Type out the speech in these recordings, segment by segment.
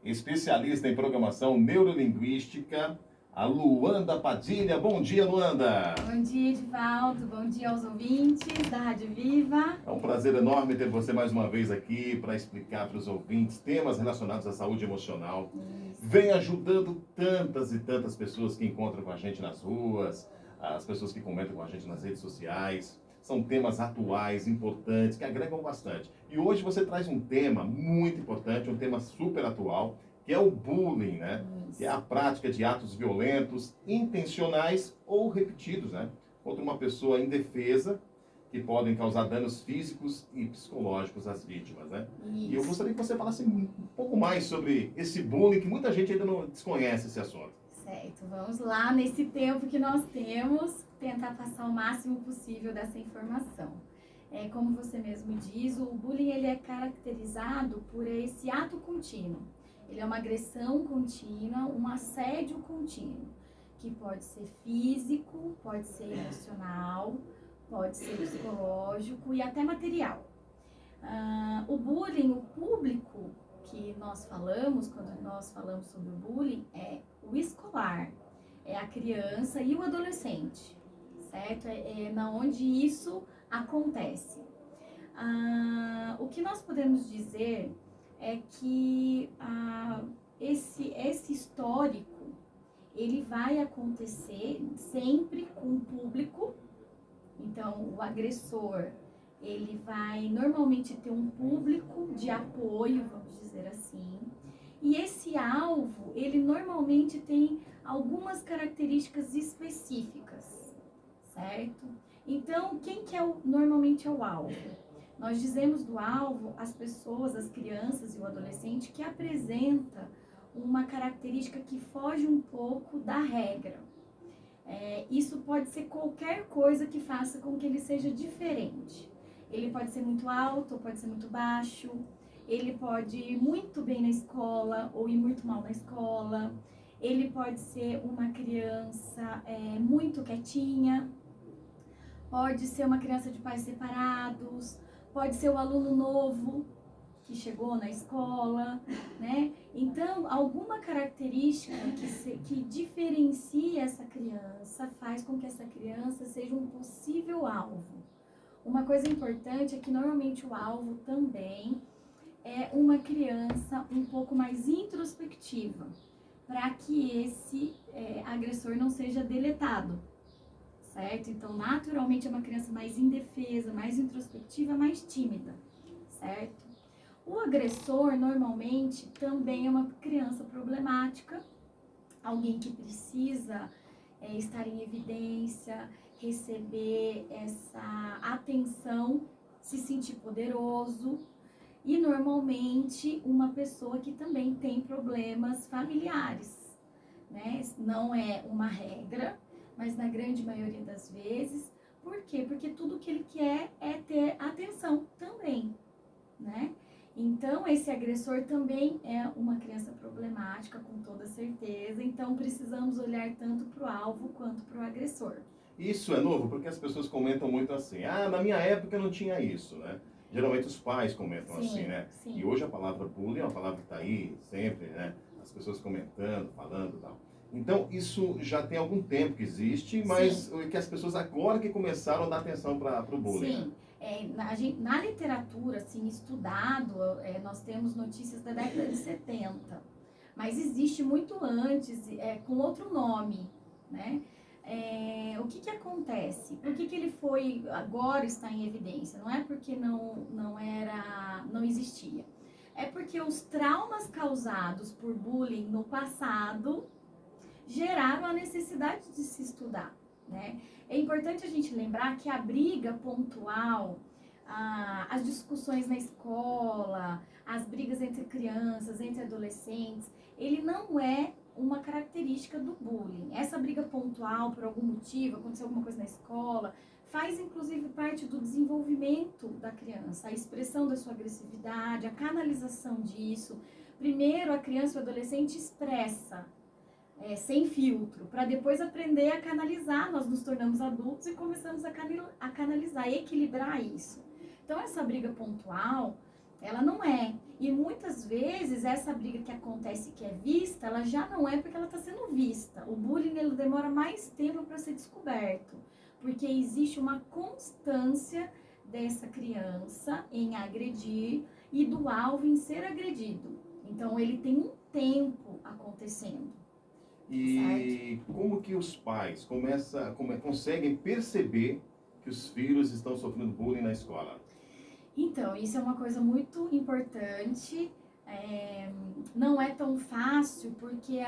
especialista em programação neurolinguística, a Luanda Padilha. Bom dia, Luanda! Bom dia, Edivaldo. Bom dia aos ouvintes da Rádio Viva. É um prazer enorme ter você mais uma vez aqui para explicar para os ouvintes temas relacionados à saúde emocional. Isso. Vem ajudando tantas e tantas pessoas que encontram com a gente nas ruas, as pessoas que comentam com a gente nas redes sociais. São temas atuais, importantes, que agregam bastante. E hoje você traz um tema muito importante, um tema super atual, que é o bullying, né? Isso. Que é a prática de atos violentos, intencionais ou repetidos, né? Contra uma pessoa indefesa, que podem causar danos físicos e psicológicos às vítimas, né? Isso. E eu gostaria que você falasse um pouco mais sobre esse bullying, que muita gente ainda não desconhece esse assunto. Certo, vamos lá, nesse tempo que nós temos, tentar passar o máximo possível dessa informação. Como você mesmo diz, o bullying ele é caracterizado por esse ato contínuo. Ele é uma agressão contínua, um assédio contínuo, que pode ser físico, pode ser emocional, pode ser psicológico e até material. O bullying, o público que nós falamos, quando nós falamos sobre o bullying, é o escolar, é a criança e o adolescente, certo? É na onde isso acontece. O que nós podemos dizer é que esse histórico, ele vai acontecer sempre com o público. Então, o agressor, ele vai normalmente ter um público de apoio, vamos dizer assim. E esse alvo, ele normalmente tem algumas características específicas, certo? Então, quem que normalmente é o alvo? Nós dizemos do alvo as pessoas, as crianças e o adolescente que apresenta uma característica que foge um pouco da regra. Isso pode ser qualquer coisa que faça com que ele seja diferente. Ele pode ser muito alto ou pode ser muito baixo. Ele pode ir muito bem na escola ou ir muito mal na escola. Ele pode ser uma criança muito quietinha. Pode ser uma criança de pais separados. Pode ser o aluno novo que chegou na escola, né? Então, alguma característica que diferencie essa criança faz com que essa criança seja um possível alvo. Uma coisa importante é que normalmente o alvo também é uma criança um pouco mais introspectiva, para que esse agressor não seja deletado, certo? Então, naturalmente é uma criança mais indefesa, mais introspectiva, mais tímida, certo? O agressor, normalmente, também é uma criança problemática, alguém que precisa estar em evidência, receber essa atenção, se sentir poderoso e, normalmente, uma pessoa que também tem problemas familiares, né? Não é uma regra, mas na grande maioria das vezes. Por quê? Porque tudo que ele quer é ter atenção também, né? Então, esse agressor também é uma criança problemática, com toda certeza. Então, precisamos olhar tanto para o alvo quanto para o agressor. Isso é novo porque as pessoas comentam muito assim, na minha época não tinha isso, né? Geralmente os pais comentam assim, né? Sim. E hoje a palavra bullying é uma palavra que está aí sempre, né? As pessoas comentando, falando e tal. Então, isso já tem algum tempo que existe, mas que as pessoas agora que começaram a dar atenção para o bullying. Sim. Na literatura, assim, estudado, nós temos notícias da década de 70, mas existe muito antes, com outro nome, né? O que acontece? Por que ele agora está em evidência? Não é porque não existia. É porque os traumas causados por bullying no passado geraram a necessidade de se estudar, né? É importante a gente lembrar que a briga pontual, as discussões na escola, as brigas entre crianças, entre adolescentes, ele não é uma característica do bullying. Essa briga pontual, por algum motivo, aconteceu alguma coisa na escola, faz inclusive parte do desenvolvimento da criança, a expressão da sua agressividade, a canalização disso. Primeiro, a criança e o adolescente expressa sem filtro, para depois aprender a canalizar. Nós nos tornamos adultos e começamos a canalizar, equilibrar isso. Então, essa briga pontual, ela não é. E muitas vezes essa briga que acontece, que é vista, ela já não é porque ela está sendo vista. O bullying ele demora mais tempo para ser descoberto, porque existe uma constância dessa criança em agredir e do alvo em ser agredido. Então ele tem um tempo acontecendo. E certo? como que os pais conseguem perceber que os filhos estão sofrendo bullying na escola? Então, isso é uma coisa muito importante. Não é tão fácil porque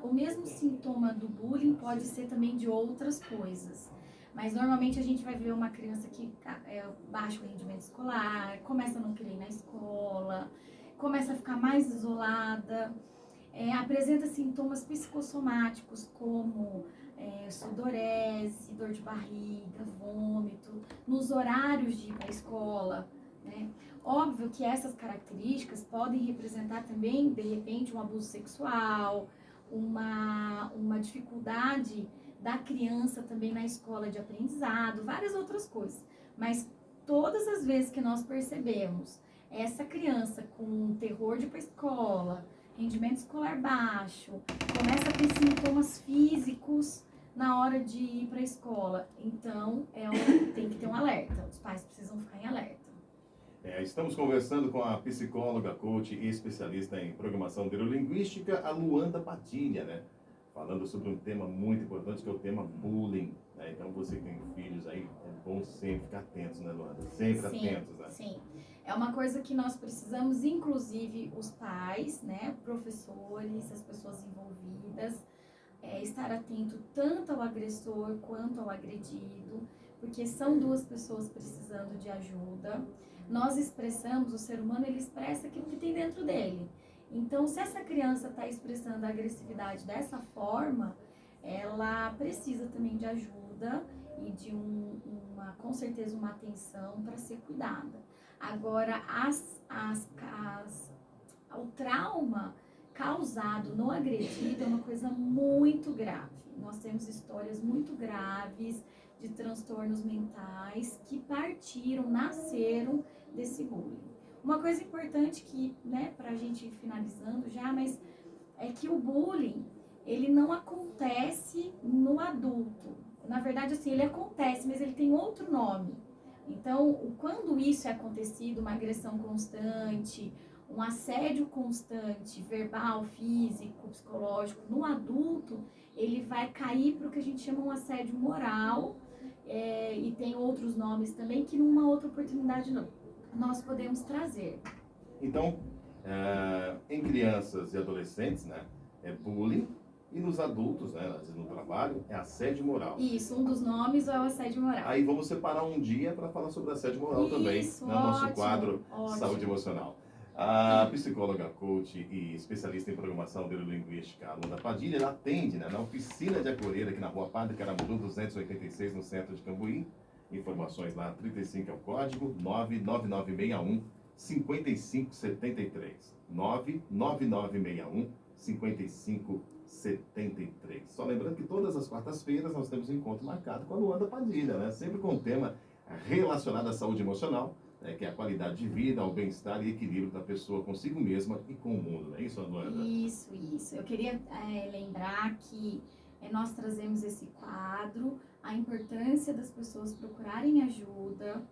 o mesmo sintoma do bullying pode ser também de outras coisas. Mas normalmente a gente vai ver uma criança que baixo rendimento escolar, começa a não querer ir na escola, começa a ficar mais isolada, apresenta sintomas psicossomáticos como sudorese, dor de barriga, vômito, nos horários de ir para a escola, né? Óbvio que essas características podem representar também, de repente, um abuso sexual, uma dificuldade da criança também na escola de aprendizado, várias outras coisas. Mas todas as vezes que nós percebemos essa criança com terror de ir para a escola, rendimento escolar baixo, começa a ter sintomas físicos na hora de ir para a escola, então tem que ter um alerta, os pais precisam ficar em alerta. Estamos conversando com a psicóloga, coach e especialista em programação neurolinguística, a Luanda Padilha, né? Falando sobre um tema muito importante, que é o tema bullying, né? Então, você que tem filhos aí, é bom sempre ficar atentos, né, Luanda? Sempre atentos, né? Sim, é uma coisa que nós precisamos, inclusive os pais, né, professores, as pessoas envolvidas, estar atento tanto ao agressor quanto ao agredido, porque são duas pessoas precisando de ajuda. Nós expressamos, o ser humano ele expressa aquilo que tem dentro dele. Então, se essa criança está expressando a agressividade dessa forma, ela precisa também de ajuda e de com certeza uma atenção para ser cuidada. Agora, o trauma causado no agredido é uma coisa muito grave. Nós temos histórias muito graves de transtornos mentais que nasceram desse bullying. Uma coisa importante que, né, pra gente ir finalizando já, mas é que o bullying, ele não acontece no adulto. Na verdade, assim, ele acontece, mas ele tem outro nome. Então, quando isso é acontecido, uma agressão constante, um assédio constante, verbal, físico, psicológico, no adulto, ele vai cair para o que a gente chama um assédio moral, e tem outros nomes também que numa outra oportunidade nós podemos trazer. Então, em crianças e adolescentes, né, é bullying, e nos adultos, né, às vezes no trabalho, é assédio moral. Isso, um dos nomes é o assédio moral. Aí vamos separar um dia para falar sobre assédio moral também, no nosso quadro Saúde Emocional. A psicóloga, coach e especialista em programação neurolinguística, a Luanda Padilha, ela atende, né, na oficina de acolher aqui na Rua Padre Caramuru 286, no centro de Cambuí. Informações lá, 35 é o código, 99961 5573. 99961 5573. Só lembrando que todas as quartas-feiras nós temos um encontro marcado com a Luanda Padilha, né? Sempre com um tema relacionado à saúde emocional, né? Que é a qualidade de vida, ao bem-estar e equilíbrio da pessoa consigo mesma e com o mundo, não é isso, Luanda? Isso. Eu queria lembrar que nós trazemos esse quadro, a importância das pessoas procurarem ajuda,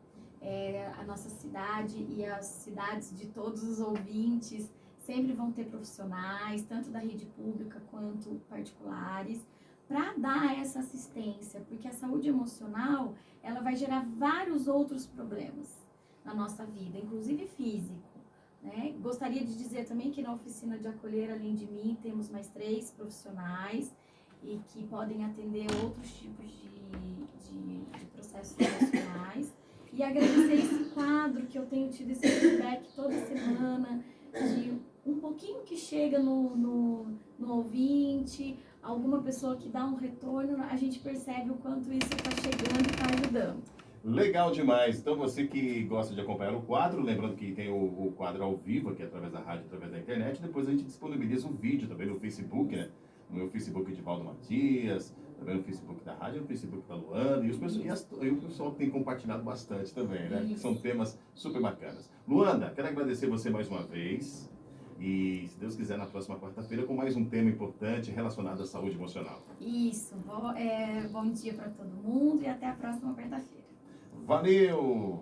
a nossa cidade e as cidades de todos os ouvintes sempre vão ter profissionais, tanto da rede pública quanto particulares, para dar essa assistência, porque a saúde emocional, ela vai gerar vários outros problemas na nossa vida, inclusive físico, né? Gostaria de dizer também que na oficina de acolher, além de mim, temos mais 3 profissionais e que podem atender outros tipos de processos emocionais. E agradecer esse quadro que eu tenho tido esse feedback toda semana, de um pouquinho que chega no ouvinte, alguma pessoa que dá um retorno, a gente percebe o quanto isso está chegando e está ajudando. Legal demais. Então, você que gosta de acompanhar o quadro, lembrando que tem o quadro ao vivo, aqui através da rádio, através da internet, depois a gente disponibiliza um vídeo também no Facebook, né? No meu Facebook, Edivaldo Matias, também no Facebook da rádio, no Facebook da Luana, e, e o pessoal tem compartilhado bastante também, né? Que são temas super bacanas. Luana, quero agradecer você mais uma vez. E, se Deus quiser, na próxima quarta-feira, com mais um tema importante relacionado à saúde emocional. Isso. Bom dia para todo mundo e até a próxima quarta-feira. Valeu!